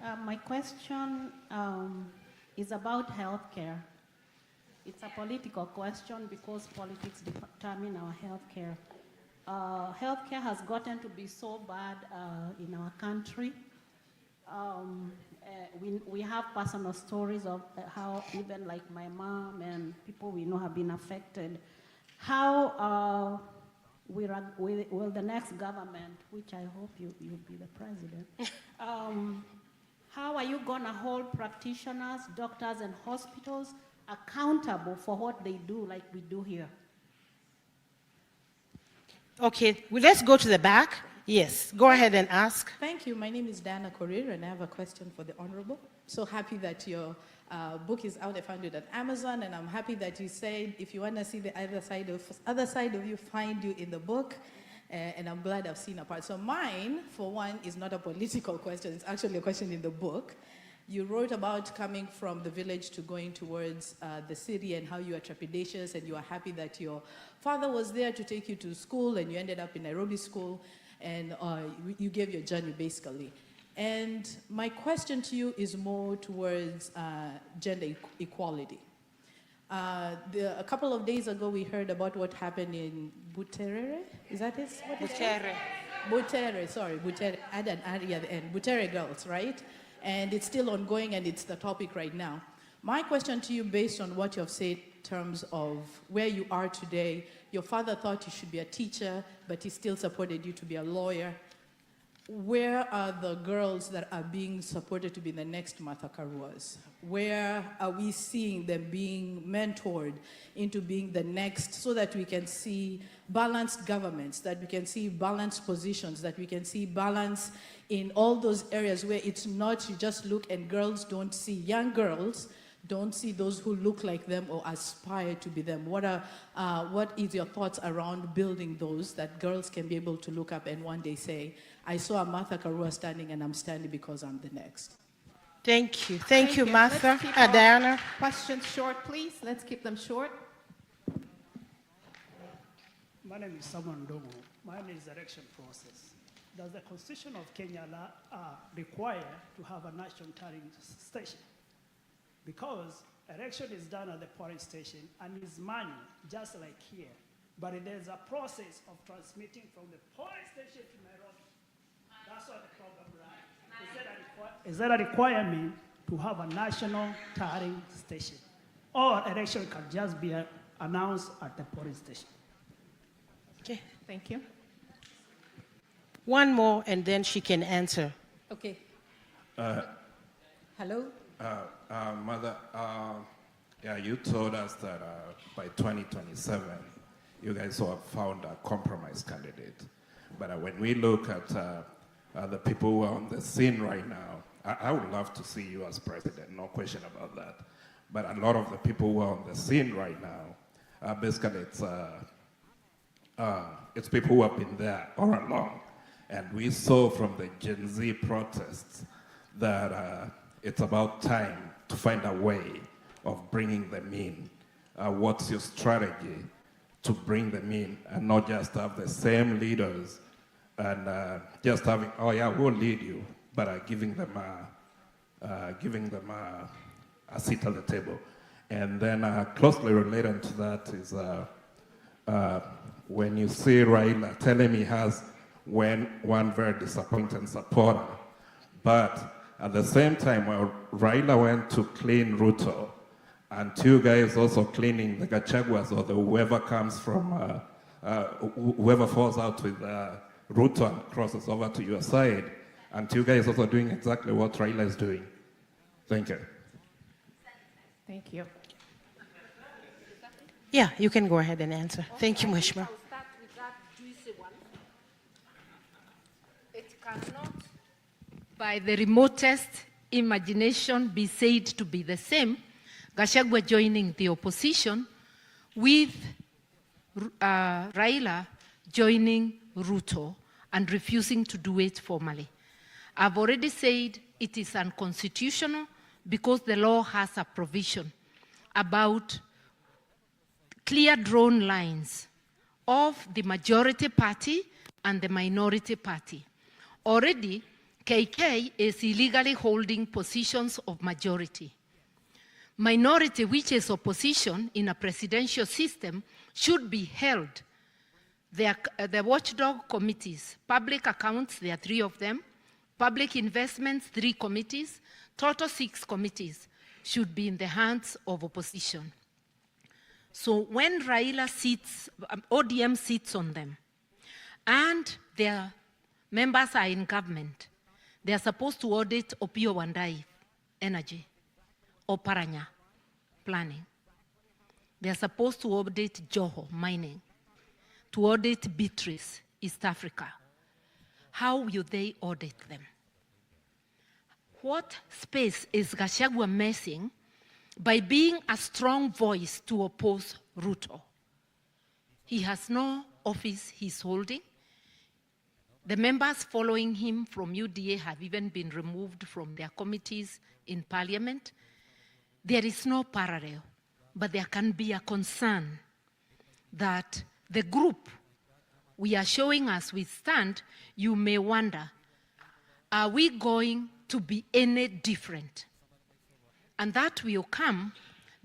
My question is about healthcare. It's a political question because politics determine our healthcare. Healthcare has gotten to be so bad in our country. We have personal stories of how even like my mom and people we know have been affected. How will the next government, which I hope you'll be the president, how are you going to hold practitioners, doctors, and hospitals accountable for what they do like we do here? Okay, well, let's go to the back. Yes, go ahead and ask. Thank you. My name is Dana Korir, and I have a question for the Honorable. So happy that your book is out. I found it at Amazon, and I'm happy that you said if you want to see the other side of you, find you in the book. And I'm glad I've seen a part. So mine, for one, is not a political question. It's actually a question in the book. You wrote about coming from the village to going towards the city and how you are trepidatious and you are happy that your father was there to take you to school and you ended up in Nairobi school and you gave your journey basically. And my question to you is more towards gender equality. A couple of days ago, we heard about what happened in Buterere. Is that it? Buterere. Add an area at the end. Buterere girls, right? And it's still ongoing, and it's the topic right now. My question to you, based on what you have said in terms of where you are today, your father thought you should be a teacher, but he still supported you to be a lawyer. Where are the girls that are being supported to be the next Martha Karuas? Where are we seeing them being mentored into being the next so that we can see balanced governments, that we can see balanced positions, that we can see balance in all those areas where it's not you just look and girls don't see, young girls don't see those who look like them or aspire to be them. What is your thoughts around building those that girls can be able to look up and one day say, I saw a Martha Karua standing and I'm standing because I'm the next. Thank you. Thank you, Martha. Diana. Questions short, please. Let's keep them short. My name is Samuel Ndogo. Mine is election process. Does the Constitution of Kenya require to have a national tallying station? Because election is done at the polling station and it's manual, just like here. But there's a process of transmitting from the polling station to Nairobi. That's what the problem lies. Is there a requirement to have a national tallying station? Or election can just be announced at the polling station? Okay. Thank you. One more, and then she can answer. Okay. Hello? Mother, yeah, you told us that by 2027, you guys have found a compromise candidate. But when we look at the people who are on the scene right now, I would love to see you as president, no question about that. But a lot of the people who are on the scene right now, basically it's people who have been there all along. And we saw from the Gen Z protests that it's about time to find a way of bringing them in. What's your strategy to bring them in and not just have the same leaders and just having, oh yeah, we'll lead you, but giving them a seat at the table. And then closely related to that is when you see Raila telling me he has one very disappointing supporter, but at the same time, when Raila went to clean Ruto, and two guys also cleaning the Gachaguas or the whoever comes from, whoever falls out with Ruto and crosses over to your side, and two guys also doing exactly what Raila is doing. Thank you. Thank you. Yeah, you can go ahead and answer. Thank you, Mheshimiwa. I'll start with that juicy one. It cannot, by the remotest imagination, be said to be the same. Gachagua joining the opposition with Raila joining Ruto and refusing to do it formally. I've already said it is unconstitutional because the law has a provision about clear drawn lines of the majority party and the minority party. Already, KK is illegally holding positions of majority. Minority, which is opposition in a presidential system, should be held. The watchdog committees, public accounts, there are 3 of them, public investments, 3 committees, total 6 committees should be in the hands of opposition. So when Raila sits, ODM sits on them, and their members are in government, they are supposed to audit Opio Wandai, energy, or Paranya, planning. They are supposed to audit Joho, mining, to audit Beatrice, East Africa. How will they audit them? What space is Gachagua missing by being a strong voice to oppose Ruto? He has no office he's holding. The members following him from UDA have even been removed from their committees in parliament. There is no parallel, but there can be a concern that the group we are showing as we stand, you may wonder, are we going to be any different? And that will come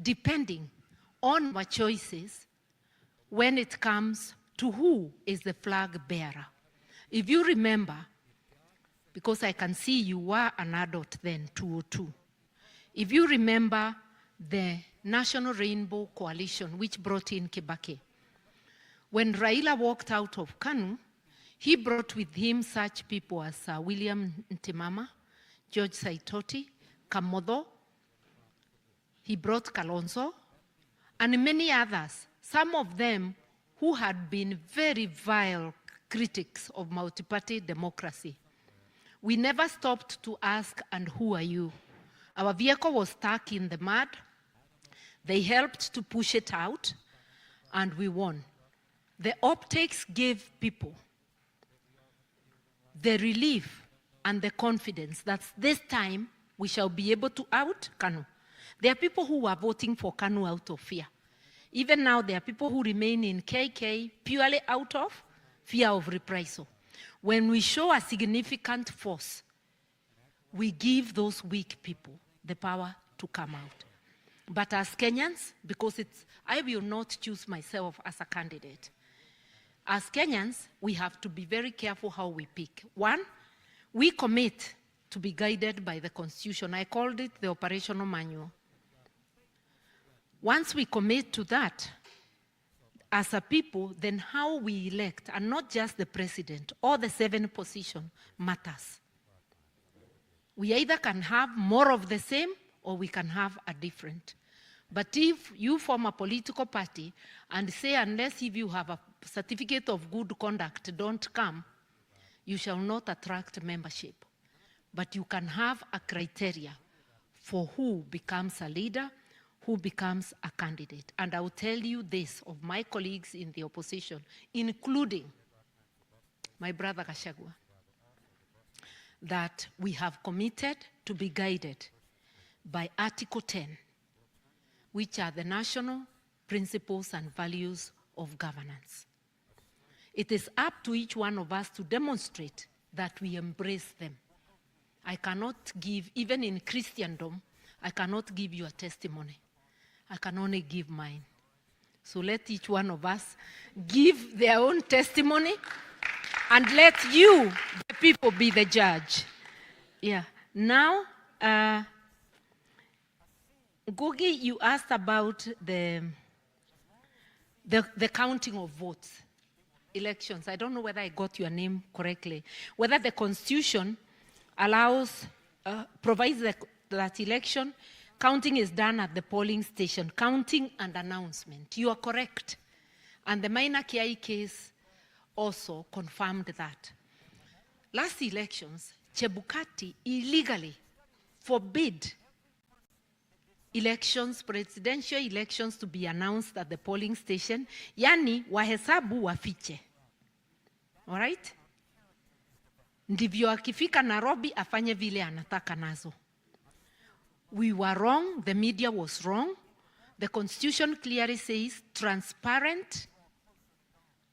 depending on our choices when it comes to who is the flag bearer. If you remember, because I can see you were an adult then, 2002. If you remember the National Rainbow Coalition, which brought in Kibaki, when Raila walked out of KANU, he brought with him such people as William Ntimama, George Saitoti, Kamodo. He brought Kalonzo, and many others, some of them who had been very vile critics of multi-party democracy. We never stopped to ask, and who are you? Our vehicle was stuck in the mud. They helped to push it out, and we won. The optics gave people the relief and the confidence that this time we shall be able to out KANU. There are people who are voting for KANU out of fear. Even now, there are people who remain in KK purely out of fear of reprisal. When we show a significant force, we give those weak people the power to come out. But as Kenyans, because I will not choose myself as a candidate. As Kenyans, we have to be very careful how we pick. One, we commit to be guided by the Constitution. I called it the operational manual. Once we commit to that, as a people, then how we elect, and not just the president or the 7 position, matters. We either can have more of the same or we can have a different. But if you form a political party and say, unless if you have a certificate of good conduct, don't come, you shall not attract membership. But you can have a criteria for who becomes a leader, who becomes a candidate. And I will tell you this of my colleagues in the opposition, including my brother Gachagua, that we have committed to be guided by Article 10, which are the national principles and values of governance. It is up to each one of us to demonstrate that we embrace them. I cannot give, even in Christendom, I cannot give you a testimony. I can only give mine. So let each one of us give their own testimony and let you, the people, be the judge. Yeah. Now, Gogi, you asked about the counting of votes, elections. I don't know whether I got your name correctly. Whether the Constitution allows, provides that election counting is done at the polling station, counting and announcement. You are correct. And the Maina Kiai case also confirmed that. Last elections, Chebukati illegally forbid elections, presidential elections, to be announced at the polling station, yani wahesabu wafiche. All right? Ndivyo akifika Nairobi afanye vile anataka nazo. We were wrong, the media was wrong. The Constitution clearly says transparent,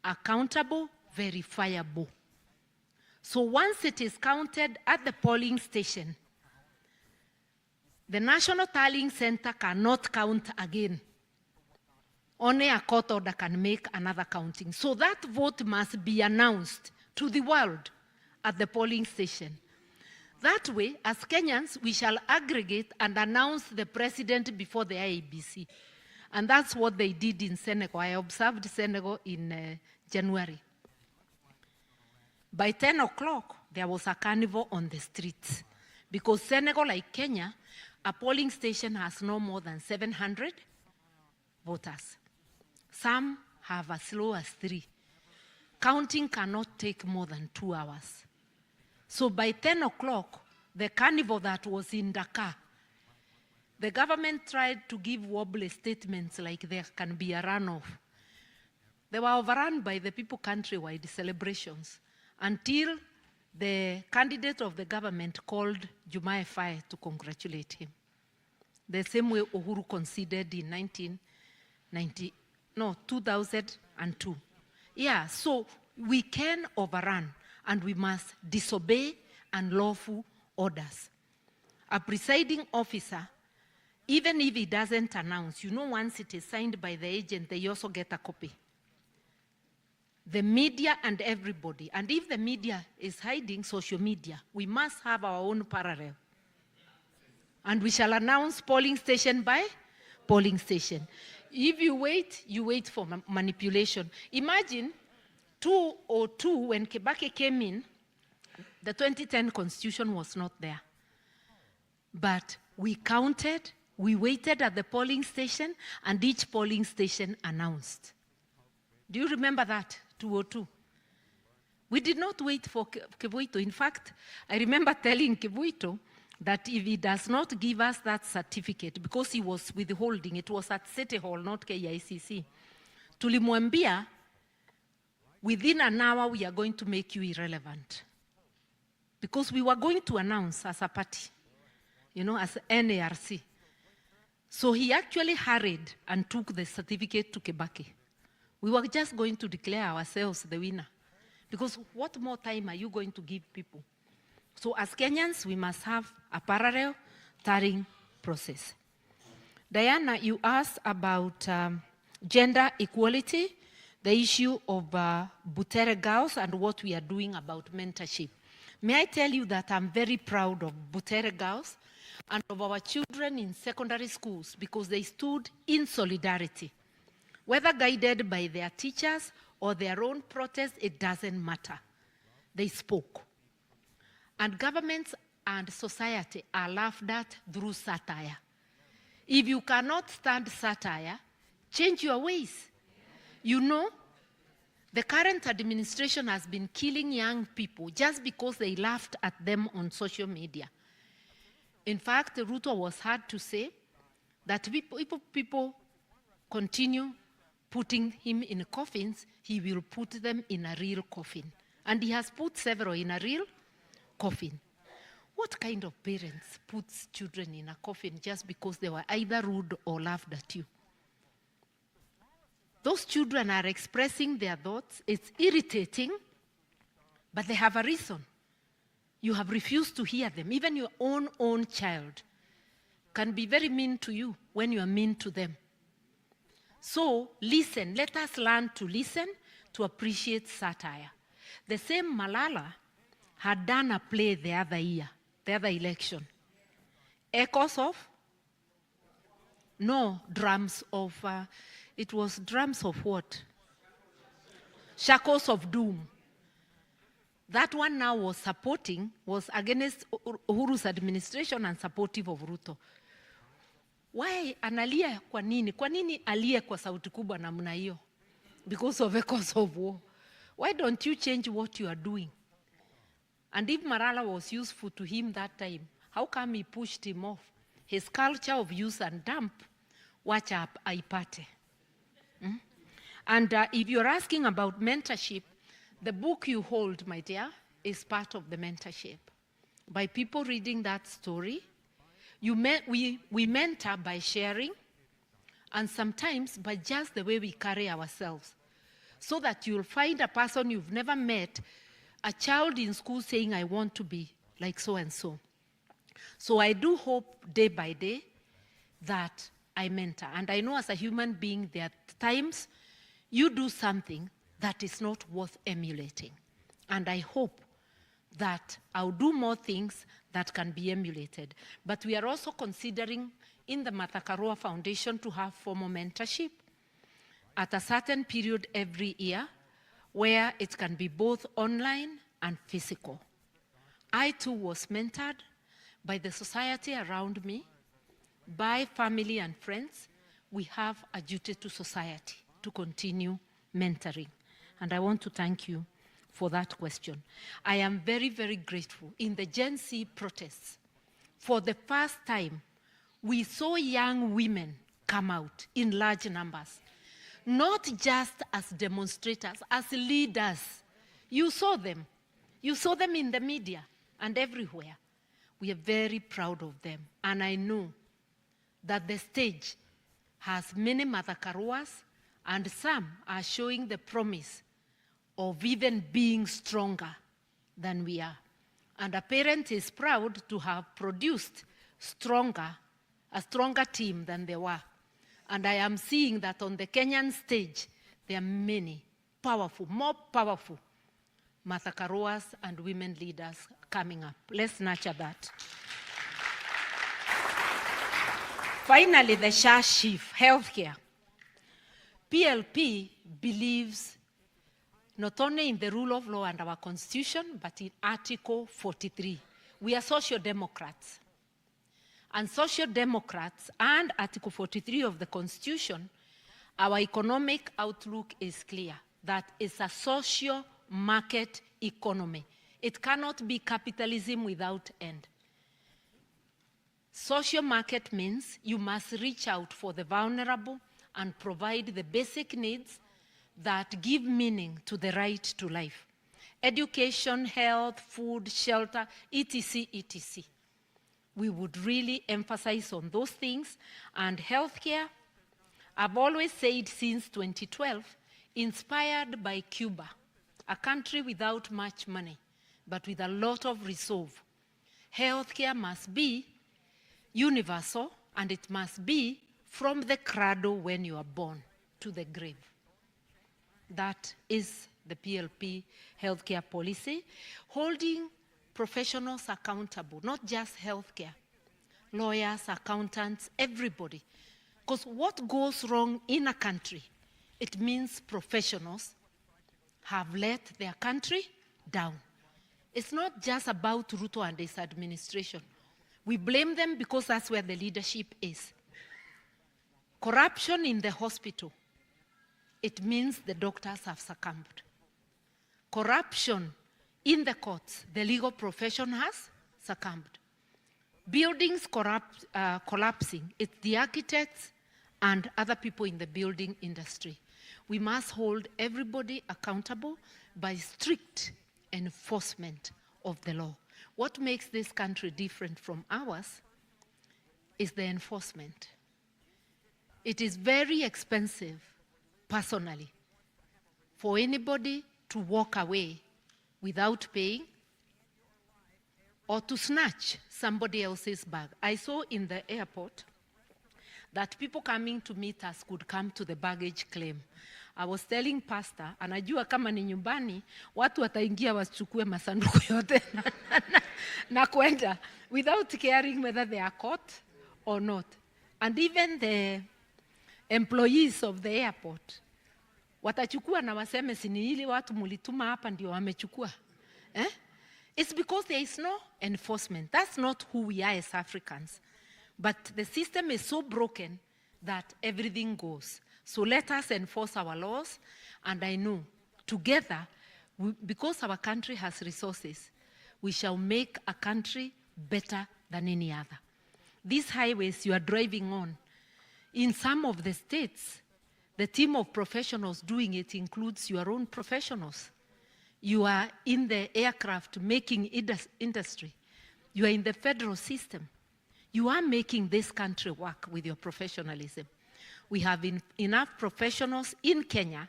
accountable, verifiable. So once it is counted at the polling station, the National Tallying Center cannot count again. Only a court order can make another counting. So that vote must be announced to the world at the polling station. That way, as Kenyans, we shall aggregate and announce the president before the IEBC. And that's what they did in Senegal. I observed Senegal in January. By 10 o'clock, there was a carnival on the streets. Because Senegal, like Kenya, a polling station has no more than 700 voters. Some have as low as 3. Counting cannot take more than 2 hours. So by 10 o'clock, the carnival that was in Dakar, the government tried to give wobbly statements like there can be a runoff. They were overrun by the people countrywide celebrations until the candidate of the government called Jumaye Faye to congratulate him. The same way Uhuru conceded in 2002. Yeah, so we can overrun and we must disobey unlawful orders. A presiding officer, even if he doesn't announce, once it is signed by the agent, they also get a copy. The media and everybody, and if the media is hiding social media, we must have our own parallel. And we shall announce polling station by polling station. If you wait for manipulation. Imagine 2002, when Kibaki came in, the 2010 constitution was not there. But we counted, we waited at the polling station, and each polling station announced. Do you remember that, 2002? We did not wait for Kivuito. In fact, I remember telling Kivuito that if he does not give us that certificate, because he was withholding, it was at City Hall, not KICC, tulimwambia, within an hour we are going to make you irrelevant. Because we were going to announce as a party, as NARC. So he actually hurried and took the certificate to Kibaki. We were just going to declare ourselves the winner. Because what more time are you going to give people? So as Kenyans, we must have a parallel tallying process. Diana, you asked about gender equality, the issue of Butere girls and what we are doing about mentorship. May I tell you that I'm very proud of Butere girls and of our children in secondary schools because they stood in solidarity. Whether guided by their teachers or their own protest, it doesn't matter. They spoke. And governments and society are laughed at through satire. If you cannot stand satire, change your ways. The current administration has been killing young people just because they laughed at them on social media. In fact, Ruto was heard to say that if people continue putting him in coffins, he will put them in a real coffin. And he has put several in a real coffin. What kind of parents puts children in a coffin just because they were either rude or laughed at you? Those children are expressing their thoughts. It's irritating, but they have a reason. You have refused to hear them. Even your own child can be very mean to you when you are mean to them. So listen. Let us learn to listen, to appreciate satire. The same Malala had done a play the other year, the other election. Echoes of? No, drums of, it was drums of what? Shackles of Doom. That one now was against Uhuru's administration and supportive of Ruto. Why analia kwa nini? Kwa nini alie kwa sauti kubwa namna hiyo? Because of echoes of war. Why don't you change what you are doing? And if Malala was useful to him that time, how come he pushed him off? His culture of use and dump, watch up, aipate. And if you're asking about mentorship, the book you hold, my dear, is part of the mentorship. By people reading that story, we mentor by sharing, and sometimes by just the way we carry ourselves. So that you'll find a person you've never met, a child in school saying, I want to be like so and so. So I do hope day by day that I mentor. And I know as a human being, there are times you do something that is not worth emulating. And I hope that I'll do more things that can be emulated. But we are also considering in the Martha Karua Foundation to have formal mentorship at a certain period every year where it can be both online and physical. I too was mentored by the society around me, by family and friends. We have a duty to society to continue mentoring. And I want to thank you for that question. I am very, very grateful. In the Gen Z protests, for the first time, we saw young women come out in large numbers, not just as demonstrators, as leaders. You saw them. You saw them in the media and everywhere. We are very proud of them. And I know that the stage has many Martha Karuas, and some are showing the promise of even being stronger than we are. And a parent is proud to have produced a stronger team than they were. And I am seeing that on the Kenyan stage, there are many powerful, more powerful Martha Karuas and women leaders coming up. Let's nurture that. Finally, the Shah Chief, healthcare. PLP believes not only in the rule of law and our constitution, but in Article 43. We are social democrats. And social democrats and Article 43 of the Constitution, our economic outlook is clear. That is a social market economy. It cannot be capitalism without end. Social market means you must reach out for the vulnerable and provide the basic needs that give meaning to the right to life. Education, health, food, shelter, etc., etc. We would really emphasize on those things. And healthcare, I've always said since 2012, inspired by Cuba, a country without much money, but with a lot of resolve. Healthcare must be universal, and it must be from the cradle when you are born to the grave. That is the PLP healthcare policy, holding professionals accountable, not just healthcare, lawyers, accountants, everybody. Because what goes wrong in a country, it means professionals have let their country down. It's not just about Ruto and his administration. We blame them because that's where the leadership is. Corruption in the hospital, it means the doctors have succumbed. Corruption in the courts, the legal profession has succumbed. Buildings collapsing, it's the architects and other people in the building industry. We must hold everybody accountable by strict enforcement of the law. What makes this country different from ours is the enforcement. It is very expensive, personally, for anybody to walk away without paying or to snatch somebody else's bag. I saw in the airport that people coming to meet us could come to the baggage claim. I was telling pastor, anajua kama ni nyumbani, watu wataingia wachukue masanduku yote na kwenda without caring whether they are caught or not. And even the employees of the airport, watachukua na waseme sini ili watu mulituma hapa ndio wamechukua. It's because there is no enforcement. That's not who we are as Africans. But the system is so broken that everything goes. So let us enforce our laws, and I know together, because our country has resources, we shall make a country better than any other. These highways you are driving on, in some of the states, the team of professionals doing it includes your own professionals. You are in the aircraft making industry. You are in the federal system. You are making this country work with your professionalism. We have enough professionals in Kenya,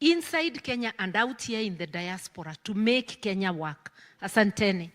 inside Kenya and out here in the diaspora to make Kenya work. Asanteni.